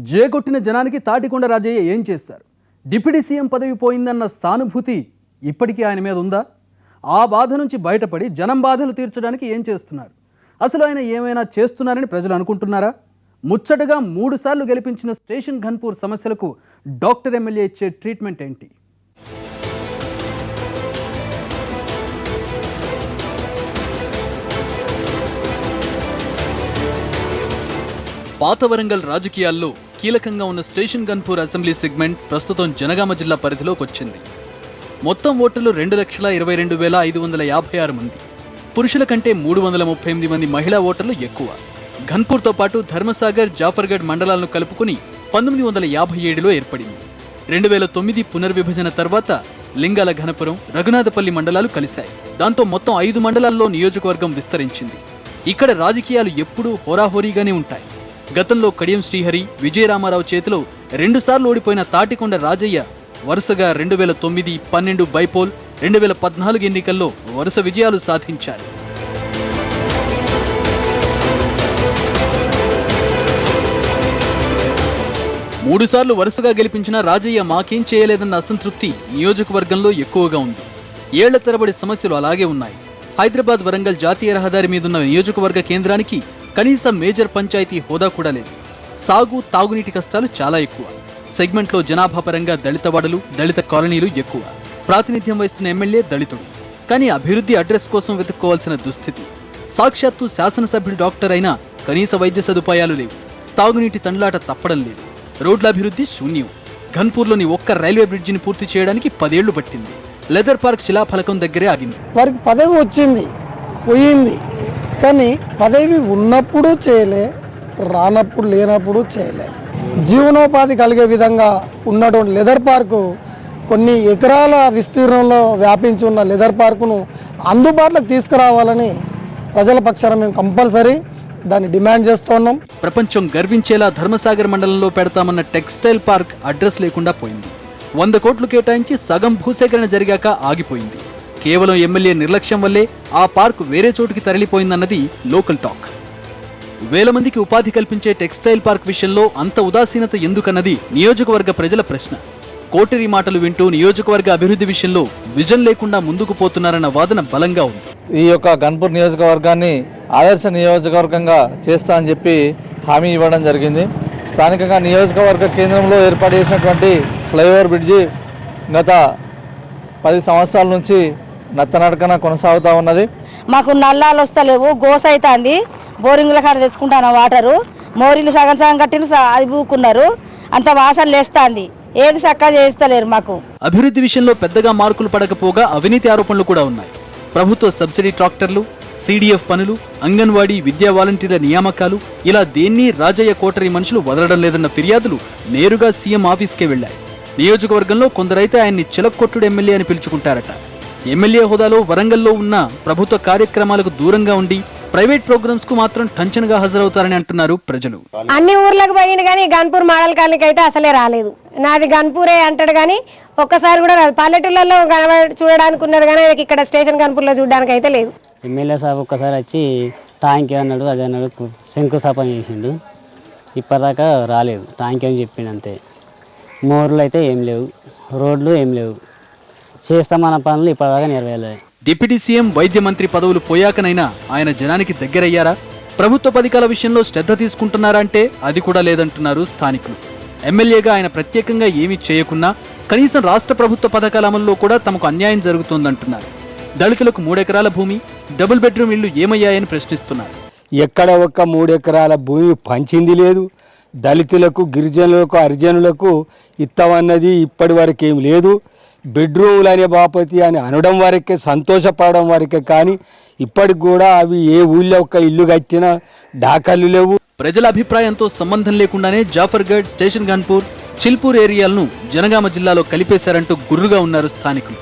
జేగొట్టిన జనానికి తాటికొండ రాజయ్య ఏం చేశారు? డిప్యూటీ సీఎం పదవి పోయిందన్న సానుభూతి ఇప్పటికీ ఆయన మీద ఉందా? ఆ బాధ నుంచి బయటపడి జనం బాధలు తీర్చడానికి ఏం చేస్తున్నారు? అసలు ఆయన ఏమైనా చేస్తున్నారని ప్రజలు అనుకుంటున్నారా? ముచ్చటగా 3 సార్లు గెలిపించిన స్టేషన్ ఘన్పూర్ సమస్యలకు డాక్టర్ ఎమ్మెల్యే ఇచ్చే ట్రీట్మెంట్ ఏంటి? పాత వరంగల్ రాజకీయాల్లో కీలకంగా ఉన్న స్టేషన్ ఘన్పూర్ అసెంబ్లీ సెగ్మెంట్ ప్రస్తుతం జనగామ జిల్లా పరిధిలోకి వచ్చింది. మొత్తం ఓటర్లు 2,22,556 మంది. పురుషుల కంటే 338 మంది మహిళా ఓటర్లు ఎక్కువ. ఘన్పూర్తో పాటు ధర్మసాగర్, జాఫర్గఢ్ మండలాలను కలుపుకుని 1957లో ఏర్పడింది. 2009 పునర్విభజన తర్వాత లింగాల ఘనపురం, రఘునాథపల్లి మండలాలు కలిశాయి. దాంతో మొత్తం 5 మండలాల్లో నియోజకవర్గం విస్తరించింది. ఇక్కడ రాజకీయాలు ఎప్పుడూ హోరాహోరీగానే ఉంటాయి. గతంలో కడియం శ్రీహరి, విజయరామారావు చేతిలో 2 సార్లు ఓడిపోయిన తాటికొండ రాజయ్య వరుసగా 2009, 12 బైపోల్, 2014 ఎన్నికల్లో వరుస విజయాలు సాధించారు. మూడు సార్లు వరుసగా గెలిపించిన రాజయ్య మాకేం చేయలేదన్న అసంతృప్తి నియోజకవర్గంలో ఎక్కువగా ఉంది. ఏళ్ల తరబడి సమస్యలు అలాగే ఉన్నాయి. హైదరాబాద్ వరంగల్ జాతీయ రహదారి మీదున్న నియోజకవర్గ కేంద్రానికి కనీసం మేజర్ పంచాయతీ హోదా కూడా లేదు. సాగు, తాగునీటి కష్టాలు చాలా ఎక్కువ. సెగ్మెంట్లో జనాభా పరంగా దళిత వాడలు, దళిత కాలనీలు ఎక్కువ. ప్రాతినిధ్యం వహిస్తున్న ఎమ్మెల్యే దళితుడు. కానీ అభివృద్ధి అడ్రస్ కోసం వెతుక్కోవాల్సిన దుస్థితి. సాక్షాత్తు శాసనసభ్యుడు డాక్టర్ అయినా కనీస వైద్య సదుపాయాలు లేవు. తాగునీటి తండ్లాట తప్పడం లేదు. రోడ్ల అభివృద్ధి శూన్యం. ఘన్పూర్లోని ఒక్క రైల్వే బ్రిడ్జిని పూర్తి చేయడానికి 10 ఏళ్లు పట్టింది. లెదర్ పార్క్ శిలాఫలకం దగ్గరే ఆగింది. వారికి పదవి వచ్చింది, పోయింది. కానీ పదవి ఉన్నప్పుడు చేయలే, రానప్పుడు లేనప్పుడు చేయలే. జీవనోపాధి కలిగే విధంగా ఉన్నటువంటి లెదర్ పార్కు, కొన్ని ఎకరాల విస్తీర్ణంలో వ్యాపించి ఉన్న లెదర్ పార్కును అందుబాటులోకి తీసుకురావాలని ప్రజల పక్షాన మేము కంపల్సరీ దాన్ని డిమాండ్ చేస్తున్నాం. ప్రపంచం గర్వించేలా ధర్మసాగర్ మండలంలో పెడతామన్న టెక్స్టైల్ పార్క్ అడ్రస్ లేకుండా పోయింది. 100 కోట్లు కేటాయించి సగం భూసేకరణ జరిగాక ఆగిపోయింది. కేవలం ఎమ్మెల్యే నిర్లక్ష్యం వల్లే ఆ పార్క్ వేరే చోటుకి తరలిపోయిందన్నది లోకల్ టాక్. వేల మందికి ఉపాధి కల్పించే టెక్స్టైల్ పార్క్ విషయంలో అంత ఉదాసీనత ఎందుకన్నది నియోజకవర్గ ప్రజల ప్రశ్న. కోటరీ మాటలు వింటూ నియోజకవర్గ అభివృద్ధి విషయంలో విజన్ లేకుండా ముందుకు పోతున్నారన్న వాదన బలంగా ఉంది. ఈ యొక్క ఘన్పూర్ నియోజకవర్గాన్ని ఆదర్శ నియోజకవర్గంగా చేస్తా అని చెప్పి హామీ ఇవ్వడం జరిగింది. స్థానికంగా నియోజకవర్గ కేంద్రంలో ఏర్పాటు చేసినటువంటి ఫ్లైఓవర్ బ్రిడ్జి గత 10 సంవత్సరాల నుంచి నత్తనడకన కొనసాగుతూ ఉన్నది. మాకు నల్లాలు వస్తలేవు, గోస అవుతుంది. బోరింగ్ల కాడ తెచ్చుకుంటాను వాటరు. మోరీలు సగం సగం కట్టిన అది పూకున్నారు, అంత వాసన లేస్తుంది. ఏది చక్కగా చేస్తలేరు మాకు. అభివృద్ధి విషయంలో పెద్దగా మార్కులు పడకపోగా అవినీతి ఆరోపణలు కూడా ఉన్నాయి. ప్రభుత్వ సబ్సిడీ ట్రాక్టర్లు, సిడిఎఫ్ పనులు, అంగన్వాడీ, విద్యా వాలంటీర్ల నియామకాలు, ఇలా దేన్ని రాజయ్య కోటరీ మనుషులు వదలడం లేదన్న ఫిర్యాదులు నేరుగా సీఎం ఆఫీస్కే వెళ్లాయి. నియోజకవర్గంలో కొందరైతే ఆయన్ని చిలక్కొట్టుడు ఎమ్మెల్యే అని పిలుచుకుంటారట. ఎమ్మెల్యే హోదాలో వరంగల్లో ఉన్న ప్రభుత్వ కార్యక్రమాలకు దూరంగా ఉండి ప్రైవేట్ ప్రోగ్రామ్స్ కు మాత్రం టెన్షన్గా హాజరవుతారని అంటున్నారు ప్రజలు. అన్ని ఊర్లకు పోయింది కానీ గన్పూర్ మోడల్ కాలనీకి అయితే అసలే రాలేదు. నాది గన్పూరే అంటాడు కానీ ఒక్కసారి కూడా రాదు. పల్లెటూళ్ళలో చూడడానికి ఉన్నది కానీ ఇక్కడ స్టేషన్ గన్పూర్లో చూడడానికి అయితే లేదు. ఎమ్మెల్యే సాబ్ ఒక్కసారి వచ్చి ట్యాంక్ అన్నాడు, అది అన్నాడు, శంకుస్థాపన చేసిండు. ఇప్పటిదాకా రాలేదు. ట్యాంక్ అని చెప్పిండు అంతే. మోర్లు అయితే ఏం లేవు, రోడ్లు ఏం లేవు. చేస్తామన్న పనులు ఇప్పటిదాకా నెరవేరలేదు. డిప్యూటీ సీఎం, వైద్య మంత్రి పదవులు పోయాకనైనా ఆయన జనానికి దగ్గరయ్యారా? ప్రభుత్వ పథకాల విషయంలో శ్రద్ధ తీసుకుంటున్నారా అంటే అది కూడా లేదంటున్నారు స్థానికులు. ఎమ్మెల్యేగా ఆయన ప్రత్యేకంగా ఏమీ చేయకున్నా కనీసం రాష్ట్ర ప్రభుత్వ పథకాల అమల్లో కూడా తమకు అన్యాయం జరుగుతోందంటున్నారు. దళితులకు 3 ఎకరాల భూమి, డబుల్ బెడ్రూమ్ ఇళ్లు ఏమయ్యాయని ప్రశ్నిస్తున్నారు. ఎక్కడ ఒక్క 3 ఎకరాల భూమి పంచింది లేదు. దళితులకు, గిరిజనులకు, హరిజనులకు ఇత్తమన్నది ఇప్పటి వరకు ఏం లేదు. బెడ్రూమ్లు అనే బాపతి అని అనడం వరకే, సంతోషపడడం వరకే, కానీ ఇప్పటికి కూడా అవి ఏ ఊళ్ళో ఒక్క ఇల్లు కట్టినా డాకాలు లేవు. ప్రజల అభిప్రాయంతో సంబంధం లేకుండానే జాఫర్గఢ్, స్టేషన్ ఘన్పూర్, చిల్పూర్ ఏరియాలను జనగామ జిల్లాలో కలిపేశారంటూ గుర్రుగా ఉన్నారు స్థానికులు.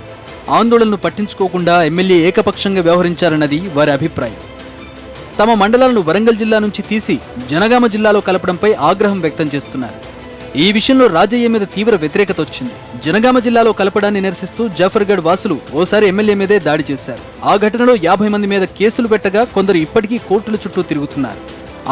ఆందోళనను పట్టించుకోకుండా ఎమ్మెల్యే ఏకపక్షంగా వ్యవహరించారన్నది వారి అభిప్రాయం. తమ మండలాలను వరంగల్ జిల్లా నుంచి తీసి జనగామ జిల్లాలో కలపడంపై ఆగ్రహం వ్యక్తం చేస్తున్నారు. ఈ విషయంలో రాజయ్య మీద తీవ్ర వ్యతిరేకత వచ్చింది. జనగామ జిల్లాలో కలపడాన్ని నిరసిస్తూ జాఫర్గఢ్ వాసులు ఓసారి ఎమ్మెల్యే మీదే దాడి చేశారు. ఆ ఘటనలో 50 మంది మీద కేసులు పెట్టగా కొందరు ఇప్పటికీ కోర్టుల చుట్టూ తిరుగుతున్నారు.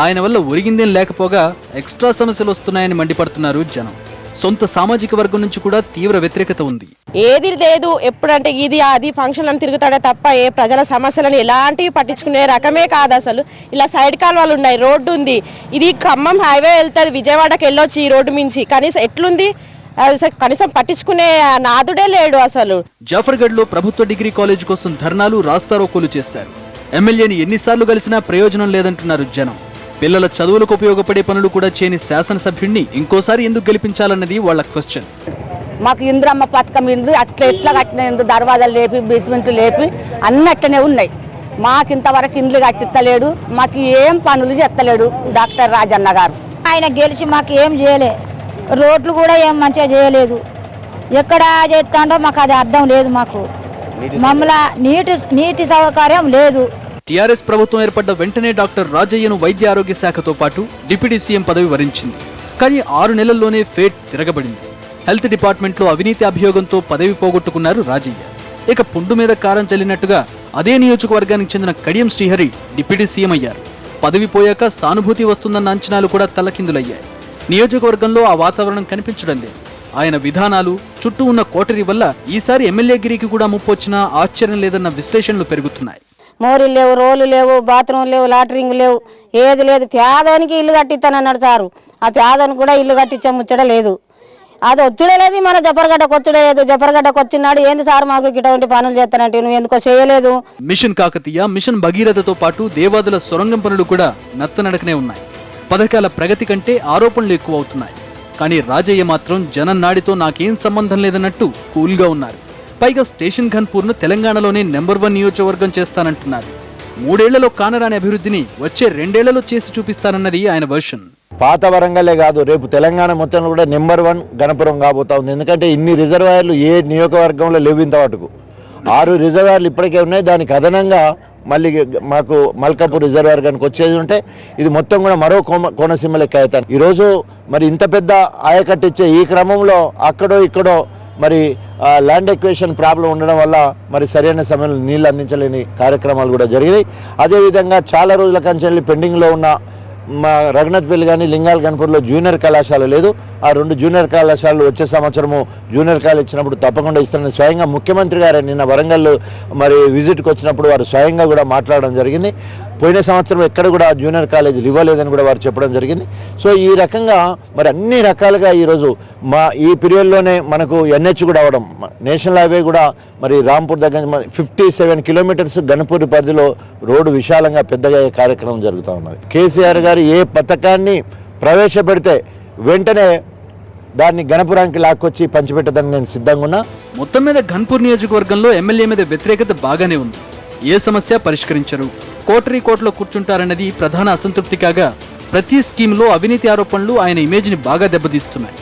ఆయన వల్ల ఒరిగిందేం లేకపోగా ఎక్స్ట్రా సమస్యలు వస్తున్నాయని మండిపడుతున్నారు జనం. సొంత సామాజిక వర్గం నుంచి కూడా తీవ్ర వ్యతిరేకత ఉంది. ఏది లేదు, ఎప్పుడంటే ఇది అది ఫంక్షన్లను తిరుగుతాడే తప్ప ఏ ప్రజల సమస్యలను ఎలాంటివి పట్టించుకునే రకమే కాదు. అసలు ఇలా సైడ్ కాలువలు ఉన్నాయి, రోడ్డు ఉంది, ఇది ఖమ్మం హైవే వెళ్తుంది, విజయవాడకి వెళ్ళొచ్చు ఈ రోడ్డు మించి. కనీసం ఎట్లుంది, కనీసం పట్టించుకునే నాదుడే లేడు. అసలు జాఫర్గఢ్ లో ప్రభుత్వ డిగ్రీ కాలేజ్ కోసం ధర్నాలు, రాస్తారోకోలు చేశారు. ఎమ్మెల్యేని ఎన్నిసార్లు కలిసినా ప్రయోజనం లేదంటున్నారు జనం. పిల్లల చదువులకు ఉపయోగపడే పనులు కూడా చేయని శాసనసభ్యుడిని ఇంకోసారి ఎందుకు గెలిపించాలన్నది వాళ్ళ క్వశ్చన్. మాకు ఇంద్రమ్మ పథకం ఇండ్లు అట్లా ఎట్లా కట్టిన దర్వాజాలు లేపి బేస్మెంట్లు లేపి అన్నీ అట్లనే ఉన్నాయి. మాకు ఇంతవరకు ఇండ్లు కట్టిస్తలేడు, మాకు ఏం పనులు చేస్తలేడు డాక్టర్ రాజన్న గారు. ఆయన గెలిచి మాకు ఏం చేయలే, రోడ్లు కూడా ఏం మంచిగా చేయలేదు. ఎక్కడ చేస్తాడో మాకు అది అర్థం లేదు. మాకు మమ్మల్ని నీటి సౌకర్యం లేదు. టీఆర్ఎస్ ప్రభుత్వం ఏర్పడ్డ వెంటనే డాక్టర్ రాజయ్యను వైద్య ఆరోగ్య శాఖతో పాటు డిప్యూటీ సీఎం పదవి వరించింది. కానీ 6 నెలల్లోనే ఫేట్ తిరగబడింది. హెల్త్ డిపార్ట్మెంట్లో అవినీతి అభియోగంతో పదవి పోగొట్టుకున్నారు రాజయ్య. ఇక పుండు మీద కారం చల్లినట్టుగా అదే నియోజకవర్గానికి చెందిన కడియం శ్రీహరి డిప్యూటీ సీఎం అయ్యారు. పదవి పోయాక సానుభూతి వస్తుందన్న అంచనాలు కూడా తల్లకిందులయ్యాయి. నియోజకవర్గంలో ఆ వాతావరణం కనిపించడం లేదు. ఆయన విధానాలు, చుట్టూ ఉన్న కోటరీ వల్ల ఈసారి ఎమ్మెల్యేగిరికి కూడా ముప్పొచ్చినా ఆశ్చర్యం లేదన్న విశ్లేషణలు పెరుగుతున్నాయి. మోరీలు లేవు, రోలు లేవు, బాత్రూమ్ లేవు, లాటరింగ్ లేవు, ఏది లేదు. పేదోనికి ఇల్లు కట్టిస్తానన్నాడు సారు. ఆ పేదోనికి కూడా ఇల్లు కట్టించే ముచ్చట లేదు. అది వచ్చుడే లేదు, మన జఫర్గడ్డకు వచ్చుడే లేదు. జఫర్గడ్డకు వచ్చినాడు, ఏంది సార్ మాకు ఇటువంటి పనులు చేస్తానంటే నువ్వు ఎందుకో చేయలేదు. మిషన్ కాకతీయ, మిషన్ భగీరథతో పాటు దేవాదుల సొరంగం పనులు కూడా నత్తనడకనే ఉన్నాయి. పథకాల ప్రగతి కంటే ఆరోపణలు ఎక్కువ అవుతున్నాయి. కానీ రాజయ్య మాత్రం జనం నాడితో నాకేం సంబంధం లేదన్నట్టు కూల్గా ఉన్నారు. పైగా స్టేషన్ ఘన్పూర్ను తెలంగాణలోనే నెంబర్ 1 నియోజకవర్గం చేస్తానంటున్నారు. 3 ఏళ్లలో కానరాని అభివృద్ధిని వచ్చే 2 ఏళ్లలో చేసి చూపిస్తానన్నది ఆయన వర్షన్. పాత వరంగలే కాదు, రేపు తెలంగాణ మొత్తంలో కూడా నెంబర్ 1 గణపురం కాబోతా ఉంది. ఎందుకంటే ఇన్ని రిజర్వాయర్లు ఏ నియోజకవర్గంలో లేవు ఇంతవరకు. 6 రిజర్వాయర్లు ఇప్పటికే ఉన్నాయి. దానికి అదనంగా మళ్ళీ మాకు మల్కాపూర్ రిజర్వాయర్ కనుక వచ్చేది ఉంటే ఇది మొత్తం కూడా మరో కోనసీమ లెక్క అవుతాను. ఈరోజు మరి ఇంత పెద్ద ఆయకట్టిచ్చే ఈ క్రమంలో అక్కడో ఇక్కడో మరి ల్యాండ్ ఎక్వేషన్ ప్రాబ్లం ఉండడం వల్ల మరి సరైన సమయంలో నీళ్లు అందించలేని కార్యక్రమాలు కూడా జరిగాయి. అదేవిధంగా చాలా రోజుల కంచెల్లి పెండింగ్లో ఉన్న మా రఘునాథ్పల్లి కానీ లింగాల గణపూర్లో జూనియర్ కళాశాల లేదు. ఆ 2 జూనియర్ కళాశాలలు వచ్చే సంవత్సరము జూనియర్ కాలేజ్ ఇచ్చినప్పుడు తప్పకుండా ఇస్తానని స్వయంగా ముఖ్యమంత్రి గారు నిన్న వరంగల్ మరి విజిట్కి వచ్చినప్పుడు వారు స్వయంగా కూడా మాట్లాడడం జరిగింది. పోయిన సంవత్సరం ఎక్కడ కూడా జూనియర్ కాలేజీలు ఇవ్వలేదని కూడా వారు చెప్పడం జరిగింది. సో ఈ రకంగా మరి అన్ని రకాలుగా ఈరోజు ఈ పీరియడ్లోనే మనకు NH కూడా అవడం, నేషనల్ హైవే కూడా మరి రాంపూర్ దగ్గర 57 కిలోమీటర్స్ గణపూర్ పరిధిలో రోడ్డు విశాలంగా పెద్దగా కార్యక్రమం జరుగుతూ ఉన్నది. కేసీఆర్ గారు ఏ పథకాన్ని ప్రవేశపెడితే వెంటనే దాన్ని గణపురానికి లాక్కొచ్చి పంచిపెట్టడానికి నేను సిద్ధంగా ఉన్నా. మొత్తం మీద ఘన్పూర్ నియోజకవర్గంలో ఎమ్మెల్యే మీద వ్యతిరేకత బాగానే ఉంది. ఏ సమస్య పరిష్కరించరు, కోటరీ కోటలో కూర్చుంటారన్నది ప్రధాన అసంతృప్తి కాగా, ప్రతి స్కీమ్లో అవినీతి ఆరోపణలు ఆయన ఇమేజ్ని బాగా దెబ్బతీస్తున్నాయి.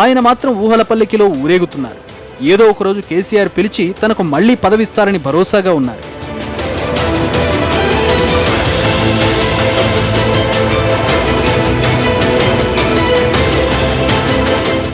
ఆయన మాత్రం ఊహల పల్లకిలో ఊరేగుతున్నారు. ఏదో ఒకరోజు కేసీఆర్ పిలిచి తనకు మళ్లీ పదవిస్తారని భరోసాగా ఉన్నారు.